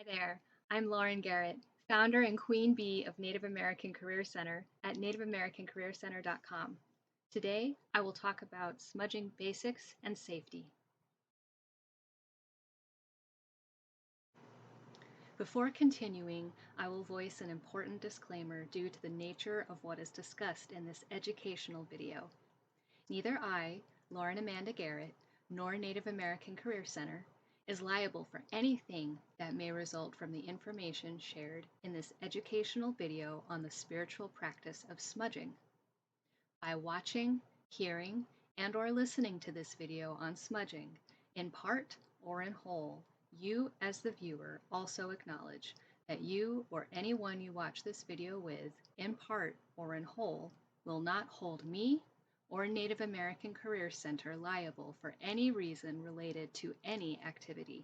Hi there, I'm Lauren Garrett, founder and queen bee of Native American Career Center at nativeamericancareercenter.com. Today, I will talk about smudging basics and safety. Before continuing, I will voice an important disclaimer due to the nature of what is discussed in this educational video. Neither I, Lauren Amanda Garrett, nor Native American Career Center is liable for anything that may result from the information shared in this educational video on the spiritual practice of smudging. By watching, hearing, and/or listening to this video on smudging, in part or in whole, you as the viewer also acknowledge that you or anyone you watch this video with, in part or in whole, will not hold me or Native American Career Center liable for any reason related to any activity.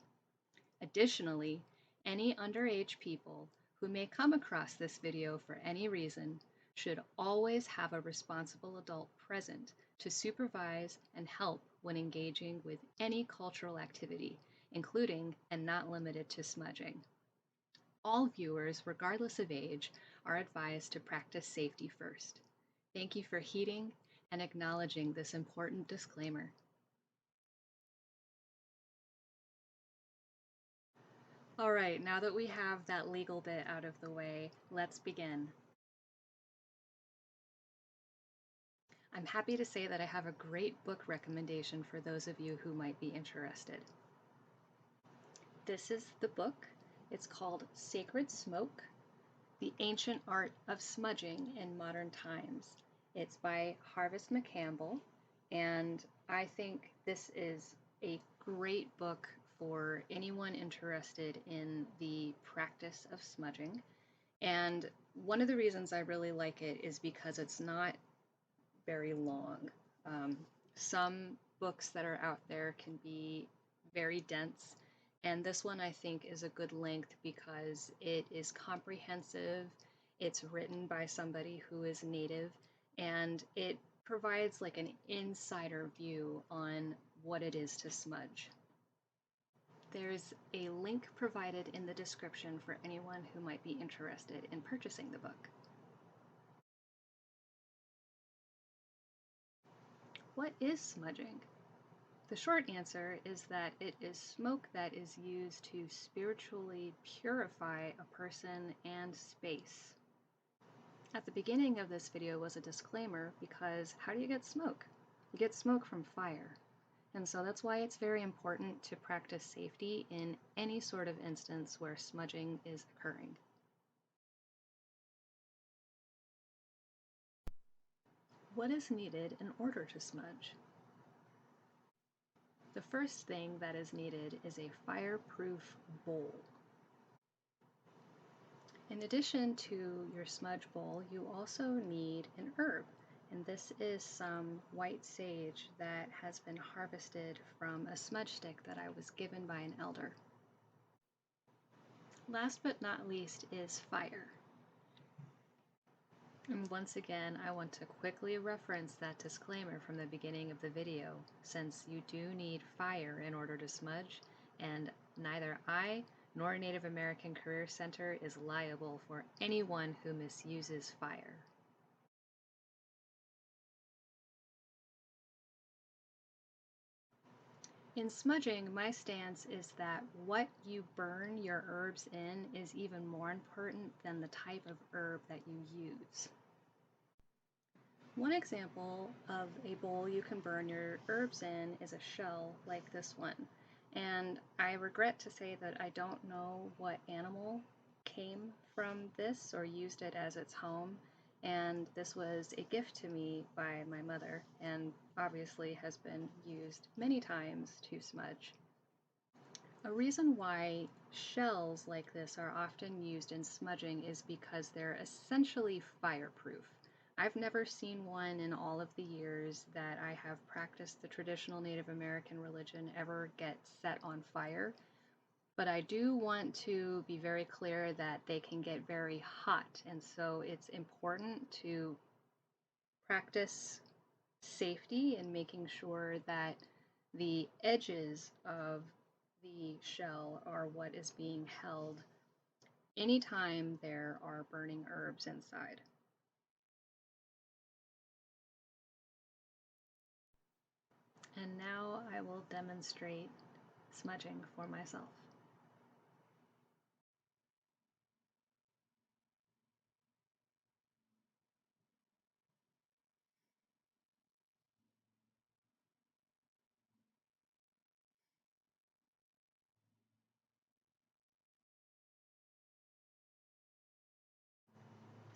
Additionally, any underage people who may come across this video for any reason should always have a responsible adult present to supervise and help when engaging with any cultural activity, including and not limited to smudging. All viewers, regardless of age, are advised to practice safety first. Thank you for heeding and acknowledging this important disclaimer. All right, now that we have that legal bit out of the way, let's begin. I'm happy to say that I have a great book recommendation for those of you who might be interested. This is the book. It's called Sacred Smoke: The Ancient Art of Smudging in Modern Times. It's by Harvest McCampbell, and I think this is a great book for anyone interested in the practice of smudging. And one of the reasons I really like it is because it's not very long. Some books that are out there can be very dense, and this one I think is a good length because it is comprehensive, it's written by somebody who is native, and it provides like an insider view on what it is to smudge. There's a link provided in the description for anyone who might be interested in purchasing the book. What is smudging? The short answer is that it is smoke that is used to spiritually purify a person and space. At the beginning of this video was a disclaimer because how do you get smoke? You get smoke from fire. And so that's why it's very important to practice safety in any sort of instance where smudging is occurring. What is needed in order to smudge? The first thing that is needed is a fireproof bowl. In addition to your smudge bowl, you also need an herb, and this is some white sage that has been harvested from a smudge stick that I was given by an elder. Last but not least is fire. And once again, I want to quickly reference that disclaimer from the beginning of the video, since you do need fire in order to smudge, and neither I nor Native American Career Center is liable for anyone who misuses fire. In smudging, my stance is that what you burn your herbs in is even more important than the type of herb that you use. One example of a bowl you can burn your herbs in is a shell like this one. And I regret to say that I don't know what animal came from this or used it as its home. And this was a gift to me by my mother and obviously has been used many times to smudge. A reason why shells like this are often used in smudging is because they're essentially fireproof. I've never seen one in all of the years that I have practiced the traditional Native American religion ever get set on fire, but I do want to be very clear that they can get very hot, and so it's important to practice safety and making sure that the edges of the shell or what is being held anytime there are burning herbs inside. And now I will demonstrate smudging for myself.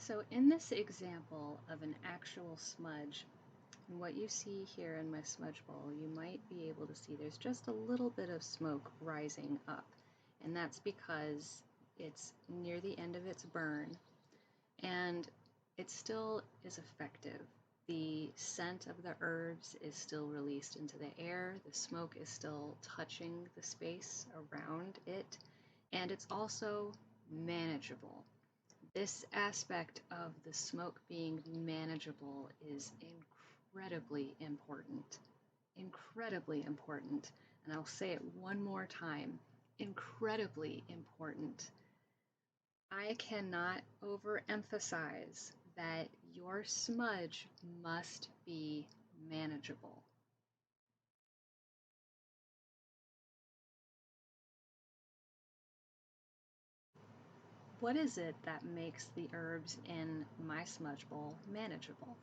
So in this example of an actual smudge, what you see here in my smudge bowl, you might be able to see there's just a little bit of smoke rising up. And that's because it's near the end of its burn and it still is effective. The scent of the herbs is still released into the air, the smoke is still touching the space around it, and it's also manageable. This aspect of the smoke being manageable is incredibly important. Incredibly important. And I'll say it one more time, incredibly important. I cannot overemphasize that your smudge must be manageable. What is it that makes the herbs in my smudge bowl manageable?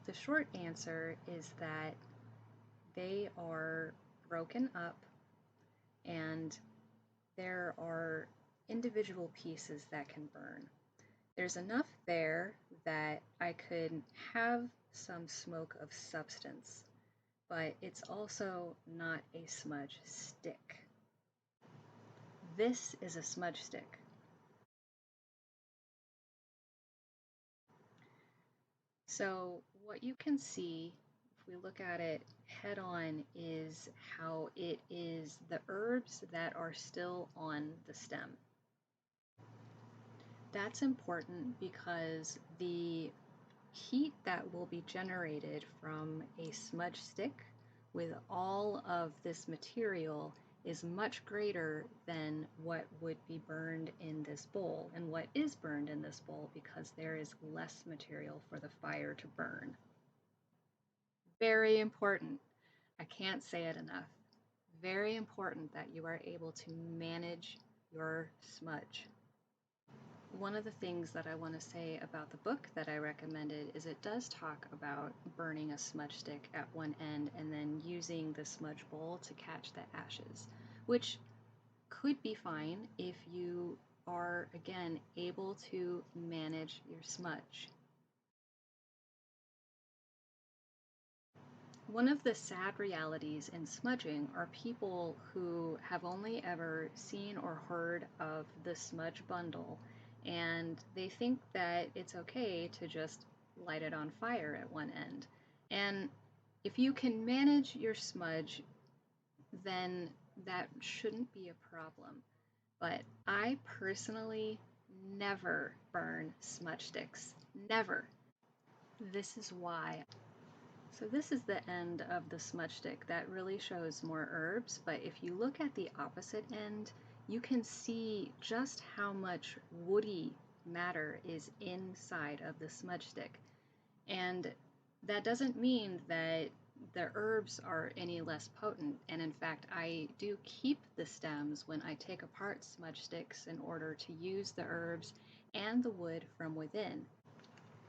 The short answer is that they are broken up and there are individual pieces that can burn. There's enough there that I could have some smoke of substance, but it's also not a smudge stick. This is a smudge stick. So what you can see, if we look at it head on, is how it is the herbs that are still on the stem. That's important because the heat that will be generated from a smudge stick with all of this material is much greater than what would be burned in this bowl and what is burned in this bowl because there is less material for the fire to burn. Very important. I can't say it enough. Very important that you are able to manage your smudge. One of the things that I want to say about the book that I recommended is it does talk about burning a smudge stick at one end and then using the smudge bowl to catch the ashes, which could be fine if you are, again, able to manage your smudge. One of the sad realities in smudging are people who have only ever seen or heard of the smudge bundle and they think that it's okay to just light it on fire at one end. And if you can manage your smudge, then that shouldn't be a problem. But I personally never burn smudge sticks. Never. This is why. So this is the end of the smudge stick that really shows more herbs, but if you look at the opposite end, you can see just how much woody matter is inside of the smudge stick. And that doesn't mean that the herbs are any less potent. And in fact, I do keep the stems when I take apart smudge sticks in order to use the herbs and the wood from within.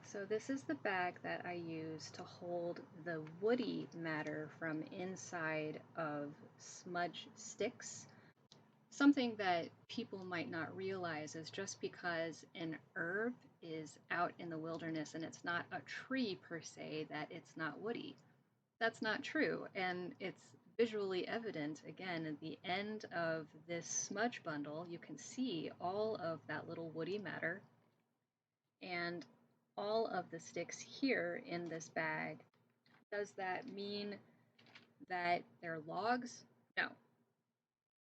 So this is the bag that I use to hold the woody matter from inside of smudge sticks. Something that people might not realize is just because an herb is out in the wilderness and it's not a tree per se, that it's not woody. That's not true, and it's visually evident. Again, at the end of this smudge bundle, you can see all of that little woody matter and all of the sticks here in this bag. Does that mean that they're logs? No.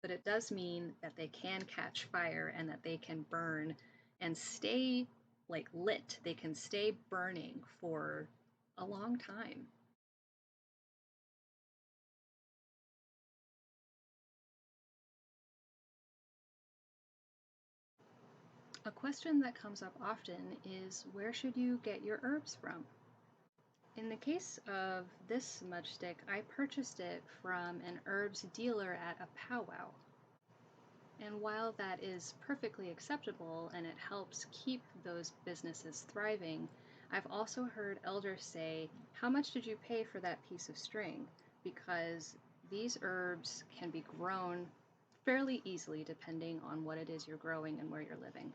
But it does mean that they can catch fire and that they can burn and stay like lit. They can stay burning for a long time. A question that comes up often is, where should you get your herbs from? In the case of this smudge stick, I purchased it from an herbs dealer at a powwow. And while that is perfectly acceptable and it helps keep those businesses thriving, I've also heard elders say, how much did you pay for that piece of string? Because these herbs can be grown fairly easily depending on what it is you're growing and where you're living.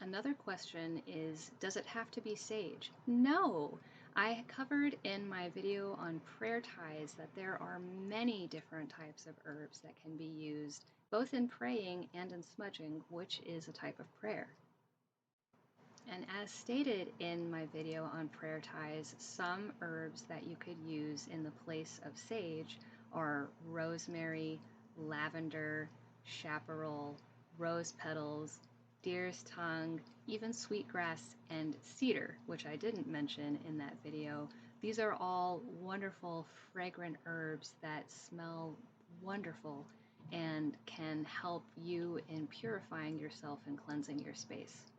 Another question is, does it have to be sage? No! I covered in my video on prayer ties that there are many different types of herbs that can be used, both in praying and in smudging, which is a type of prayer. And as stated in my video on prayer ties, some herbs that you could use in the place of sage are rosemary, lavender, chaparral, rose petals, deer's tongue, even sweetgrass, and cedar, which I didn't mention in that video. These are all wonderful, fragrant herbs that smell wonderful and can help you in purifying yourself and cleansing your space.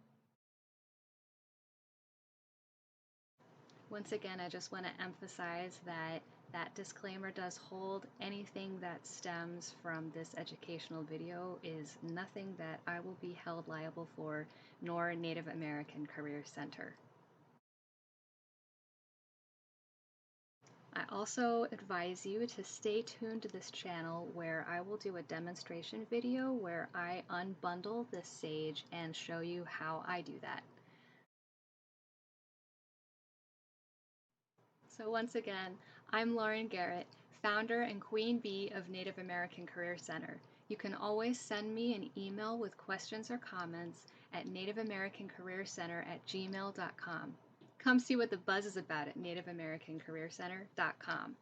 Once again, I just want to emphasize that that disclaimer does hold. Anything that stems from this educational video is nothing that I will be held liable for, nor Native American Career Center. I also advise you to stay tuned to this channel where I will do a demonstration video where I unbundle this sage and show you how I do that. So once again, I'm Lauren Garrett, founder and queen bee of Native American Career Center. You can always send me an email with questions or comments at nativeamericancareercenter@gmail.com. Come see what the buzz is about at nativeamericancareercenter.com.